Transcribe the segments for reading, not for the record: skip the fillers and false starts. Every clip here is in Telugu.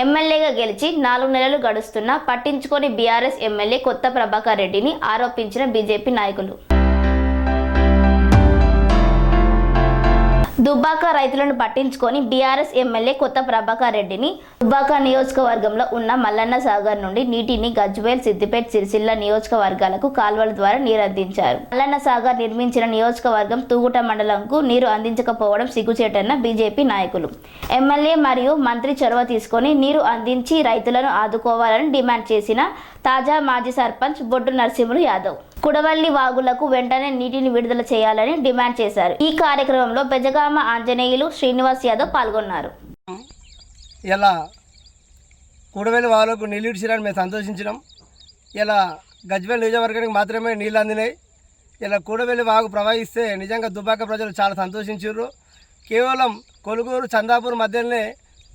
ఎమ్మెల్యేగా గెలిచి 4 నెలలు గడుస్తున్నా పట్టించుకొని బీఆర్ఎస్ ఎమ్మెల్యే కొత్త ప్రభాకర్ రెడ్డిని ఆరోపించిన బీజేపీ నాయకులు. దుబ్బాక రైతులను పట్టించుకొని బీఆర్ఎస్ ఎమ్మెల్యే కొత్త ప్రభాకర్ రెడ్డిని దుబ్బాక నియోజకవర్గంలో ఉన్న మల్లన్న సాగర్ నుండి నీటిని గజ్వేల్, సిద్దిపేట, సిరిసిల్ల నియోజకవర్గాలకు కాల్వల ద్వారా నీరు అందించారు. మల్లన్న సాగర్ నిర్మించిన నియోజకవర్గం తూగుట మండలంకు నీరు అందించకపోవడం సిగ్గుచేటన్న బీజేపీ నాయకులు. ఎమ్మెల్యే మరియు మంత్రి చొరవ తీసుకొని నీరు అందించి రైతులను ఆదుకోవాలని డిమాండ్ చేసిన తాజా మాజీ సర్పంచ్ బొడ్డు నరసింహులు యాదవ్ కుడవల్లి వాగులకు వెంటనే నీటిని విడుదల చేయాలని డిమాండ్ చేశారు. ఈ కార్యక్రమంలో బెజగామ ఆంజనేయులు, శ్రీనివాస్ యాదవ్ పాల్గొన్నారు. ఇలా కుడవల్లి వాగులకు నీళ్ళు ఇచ్చిరని మేము సంతోషించినాం. ఇలా గజ్వేల్ నియోజకవర్గానికి మాత్రమే నీళ్ళు అందినాయి. ఇలా కుడవల్లి వాగు ప్రవహిస్తే నిజంగా దుబ్బాక ప్రజలు చాలా సంతోషించారు. కేవలం కొలుగూరు, చందాపూర్ మధ్యలోనే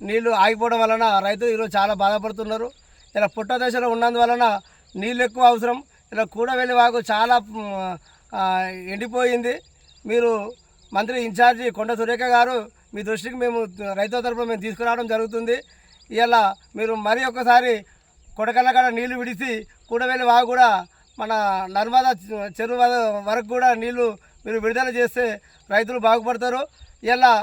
నీళ్లు ఆగిపోవడం వలన రైతులు ఈరోజు చాలా బాధపడుతున్నారు. ఇలా పుట్ట దశలో ఉన్నందువలన నీళ్ళు ఎక్కువ అవసరం. ఇలా కూడవెల్లి వాగు చాలా ఎండిపోయింది. మీరు మంత్రి ఇన్ఛార్జి కొండ సురేఖ గారు మీ దృష్టికి మేము రైతుల తరపున మేము తీసుకురావడం జరుగుతుంది. ఇలా మీరు మరి ఒక్కసారి కొడకళ్ళ నీళ్లు విడిచి కూడవెల్లి వాగు కూడా మన నర్మదా చెరువు వరకు కూడా నీళ్లు మీరు విడుదల చేస్తే రైతులు బాగుపడతారు. ఇలా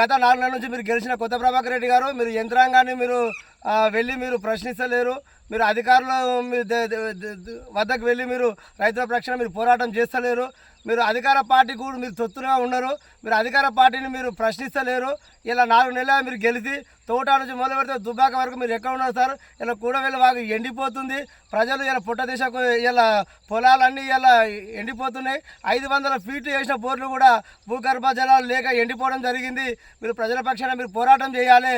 గత 4 నెలల నుంచి మీరు గెలిచిన కొత్త ప్రభాకర్ రెడ్డి గారు మీరు యంత్రాంగాన్ని మీరు వెళ్ళి మీరు ప్రశ్నిస్తలేరు. మీరు అధికారుల వద్దకు వెళ్ళి మీరు రైతుల పక్షాన మీరు పోరాటం చేస్తలేరు. మీరు అధికార పార్టీ కూడా మీరు తొత్తుగా ఉన్నారు. మీరు అధికార పార్టీని మీరు ప్రశ్నిస్తలేరు. ఇలా 4 నెలలు మీరు గెలిచి తోట నుంచి మొదలు పెడితే దుబ్బాక వరకు మీరు ఎక్కడ ఉన్నారు సార్? ఇలా కూడవెల్లి వాగు ఎండిపోతుంది. ప్రజలు ఇలా పుట్ట దిశకు ఇలా పొలాలన్నీ ఇలా ఎండిపోతున్నాయి. 500 ఫీట్లు వేసిన బోర్లు కూడా భూగర్భ జలాలు లేక ఎండిపోవడం జరిగింది. మీరు ప్రజల పక్షాన మీరు పోరాటం చేయాలి.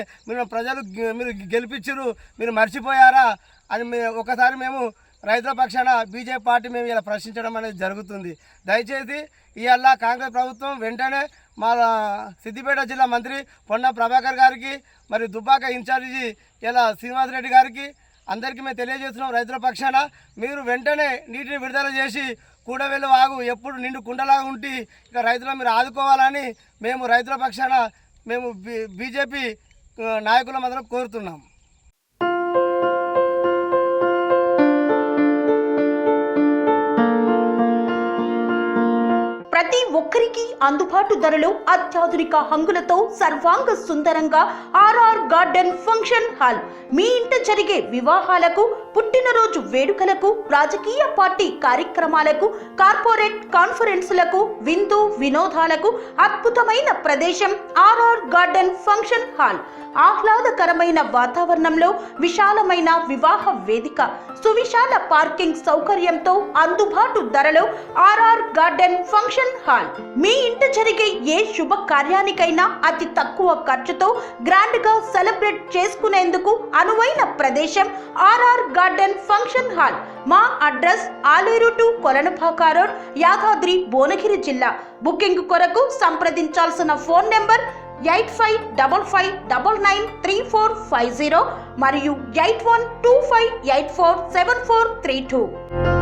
మీరు గెలిపించరు, మీరు మర్చిపోయారా అని ఒకసారి మేము రైతుల పక్షాన బీజేపీ పార్టీ మేము ఇలా ప్రశ్నించడం అనేది జరుగుతుంది. దయచేసి ఇవాళ కాంగ్రెస్ ప్రభుత్వం వెంటనే మా సిద్దిపేట జిల్లా మంత్రి పొన్న ప్రభాకర్ గారికి మరియు దుబ్బాక ఇన్ఛార్జి ఇలా శ్రీనివాసరెడ్డి గారికి అందరికీ మేము తెలియజేస్తున్నాం. రైతుల పక్షాన మీరు వెంటనే నీటిని విడుదల చేసి కూడవెల్లి వాగు ఎప్పుడు నిండు కుండలాగా ఉండి ఇక రైతులను మీరు ఆదుకోవాలని మేము రైతుల పక్షాన మేము బీజేపీ నాయకుల మాత్రం కోరుతున్నాం. ప్రతి ఒక్కరికి అందుబాటు ధరలో అత్యాధునిక హంగులతో సర్వాంగ సుందరంగా ఆర్ఆర్ గార్డెన్ ఫంక్షన్ హాల్. మీ ఇంట జరిగే వివాహాలకు, పుట్టినరోజు వేడుకలకు, రాజకీయ పార్టీ కార్యక్రమాలకు, కార్పొరేట్ కాన్ఫరెన్సులకు, విందు వినోదాలకు అద్భుతమైన ప్రదేశం ఆర్ఆర్ గార్డెన్ ఫంక్షన్ హాల్. ఆహ్లాదకరమైన వాతావరణంలో విశాలమైన వివాహ వేదిక, సువిశాల పార్కింగ్ సౌకర్యంతో అందుబాటు ధరలో ఆర్ఆర్ గార్డెన్ ఫంక్షన్ హాల్. మీ ఇంట జరిగే ఏ శుభ కార్యానికైనా అతి తక్కువ ఖర్చుతో గ్రాండ్ గా సెలబ్రేట్ చేసుకునేందుకు అనువైన ప్రదేశం ఆర్ఆర్ గార్డెన్ ఫంక్షన్ హాల్. మా address Aler to Kolanupaka road, Yadadri, Bhuvanagiri జిల్లా. బుకింగ్ కొరకు సంప్రదించాల్సిన ఫోన్ నెంబర్ 8555993450 మరియు 8125847432.